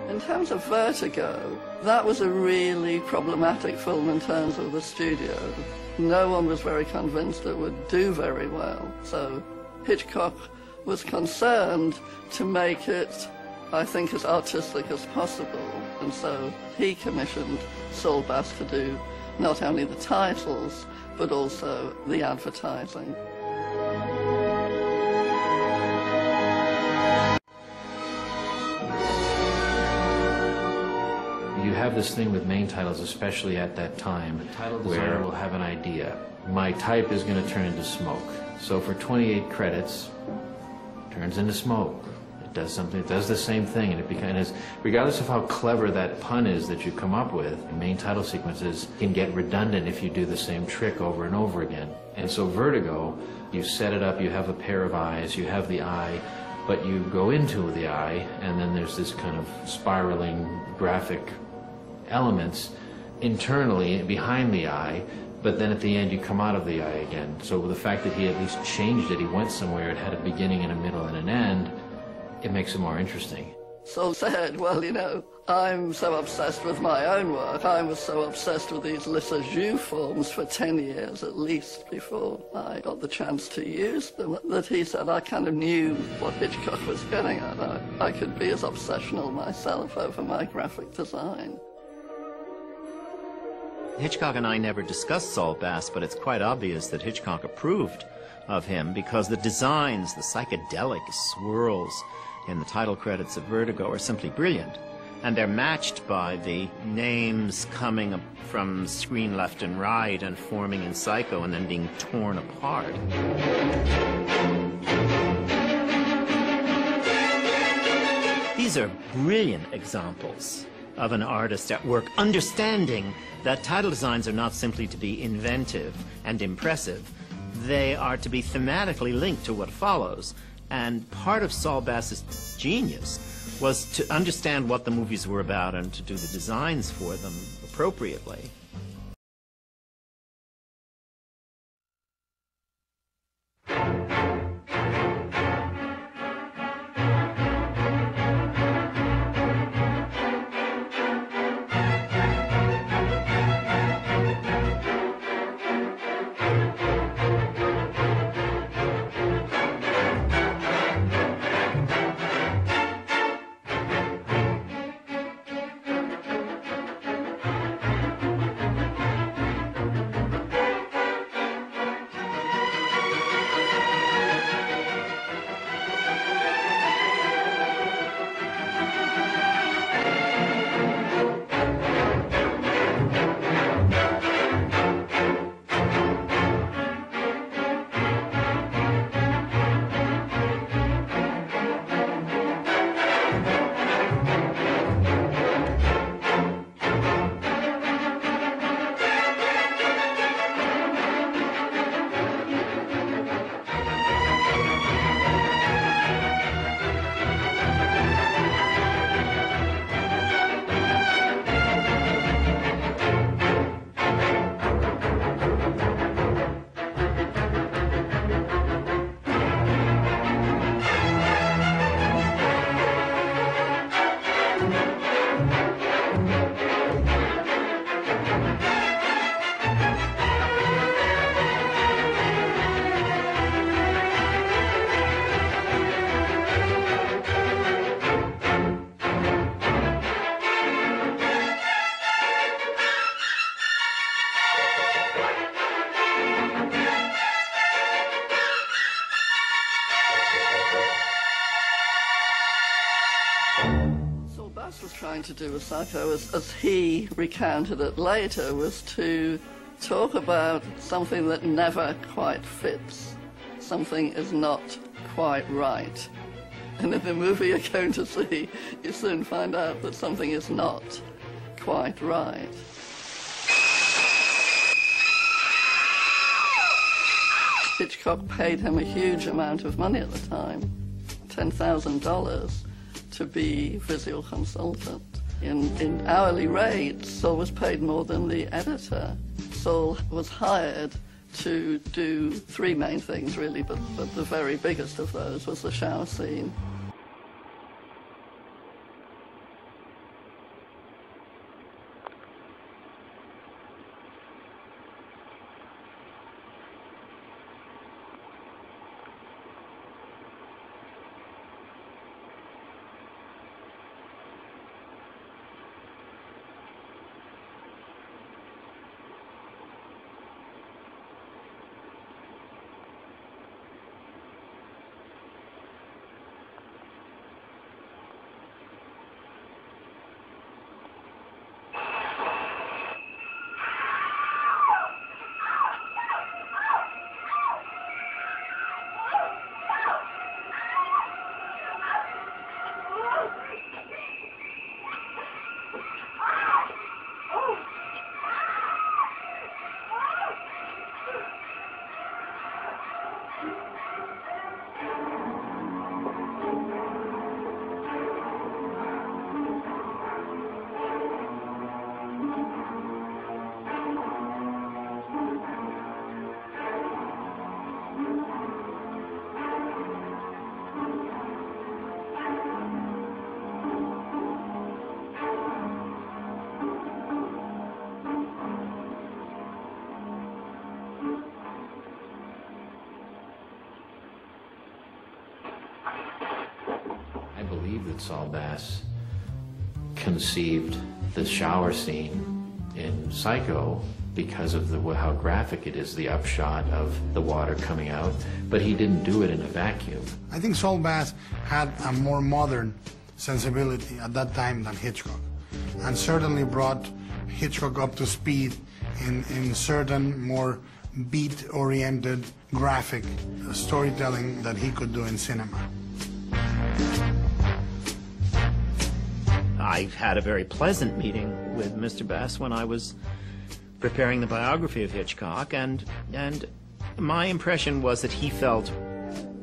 In terms of Vertigo, that was a really problematic film in terms of the studio. No one was very convinced it would do very well, so Hitchcock was concerned to make it, I think, as artistic as possible, and so he commissioned Saul Bass to do not only the titles, but also the advertising. You have this thing with main titles, especially at that time, the title designer will have an idea. My type is going to turn into smoke. So for 28 credits, it turns into smoke. It does something, it does the same thing, and it becomes, regardless of how clever that pun is that you come up with, main title sequences can get redundant if you do the same trick over and over again. And so Vertigo, you set it up, you have a pair of eyes, you have the eye, but you go into the eye, and then there's this kind of spiraling graphic elements internally behind the eye, but then at the end you come out of the eye again. So the fact that he at least changed it, he went somewhere, it had a beginning and a middle and an end, it makes it more interesting. Saul said, well, you know, I'm so obsessed with my own work. I was so obsessed with these Lissa Jus forms for 10 years at least before I got the chance to use them, that he said I kind of knew what Hitchcock was getting at. I could be as obsessional myself over my graphic design. Hitchcock and I never discussed Saul Bass, but it's quite obvious that Hitchcock approved of him because the designs, the psychedelic swirls in the title credits of Vertigo are simply brilliant. And they're matched by the names coming up from screen left and right and forming in Psycho and then being torn apart. These are brilliant examples of an artist at work, understanding that title designs are not simply to be inventive and impressive. They are to be thematically linked to what follows. And part of Saul Bass's genius was to understand what the movies were about and to do the designs for them appropriately. Was trying to do with Psycho, as he recounted it later, was to talk about something that never quite fits. Something is not quite right. And in the movie you're going to see, you soon find out that something is not quite right. Hitchcock paid him a huge amount of money at the time, $10,000. To be visual consultant. In hourly rates, Saul was paid more than the editor. Saul was hired to do three main things, really, but the very biggest of those was the shower scene. that Saul Bass conceived the shower scene in Psycho because of how graphic it is, the upshot of the water coming out, but he didn't do it in a vacuum. I think Saul Bass had a more modern sensibility at that time than Hitchcock, and certainly brought Hitchcock up to speed in certain more beat-oriented graphic storytelling that he could do in cinema. I had a very pleasant meeting with Mr. Bass when I was preparing the biography of Hitchcock, and my impression was that he felt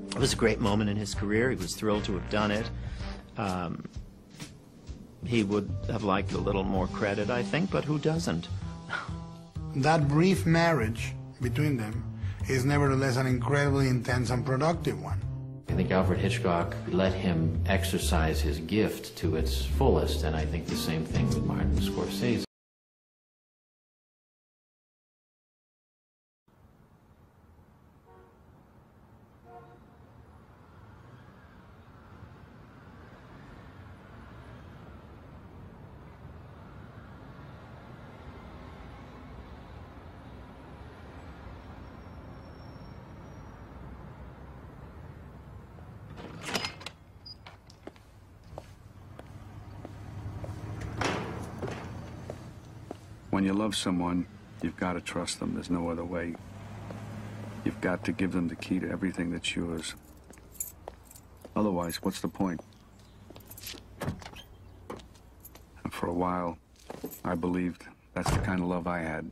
it was a great moment in his career. He was thrilled to have done it. He would have liked a little more credit, I think, but who doesn't? That brief marriage between them is nevertheless an incredibly intense and productive one. I think Alfred Hitchcock let him exercise his gift to its fullest, and I think the same thing with Martin Scorsese. When you love someone, you've got to trust them. There's no other way. You've got to give them the key to everything that's yours. Otherwise, what's the point? And for a while, I believed that's the kind of love I had.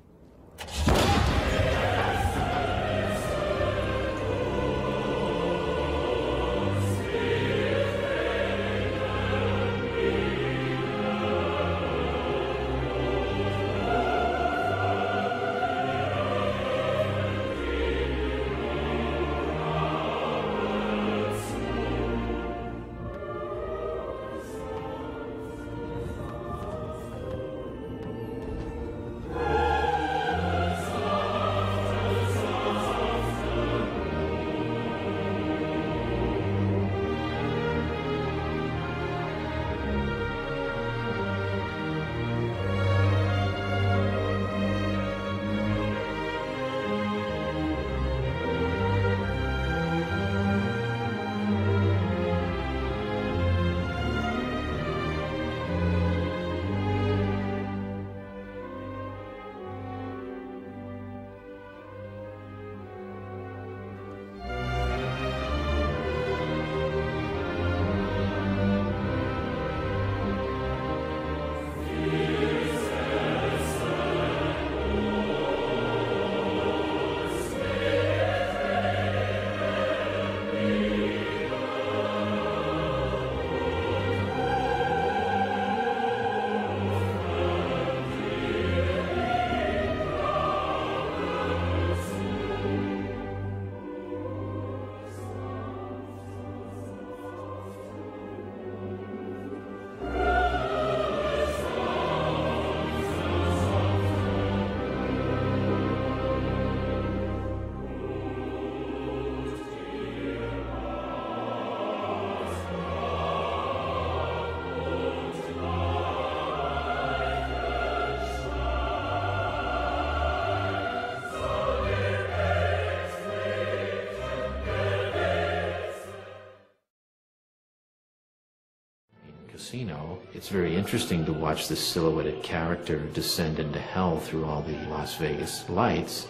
Casino, it's very interesting to watch this silhouetted character descend into hell through all the Las Vegas lights,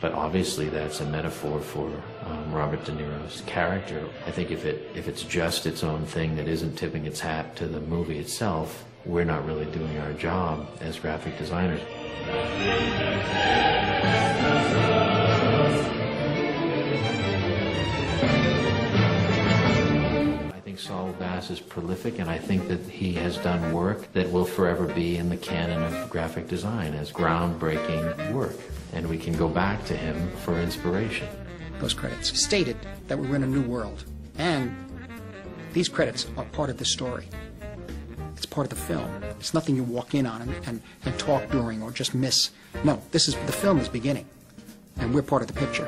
but obviously that's a metaphor for Robert De Niro's character. I think if it's just its own thing that isn't tipping its hat to the movie itself, we're not really doing our job as graphic designers. Saul Bass is prolific, and I think that he has done work that will forever be in the canon of graphic design as groundbreaking work, and we can go back to him for inspiration. Those credits stated that we were in a new world, and these credits are part of the story. It's part of the film. It's nothing you walk in on and talk during or just miss. No, the film is beginning, and we're part of the picture.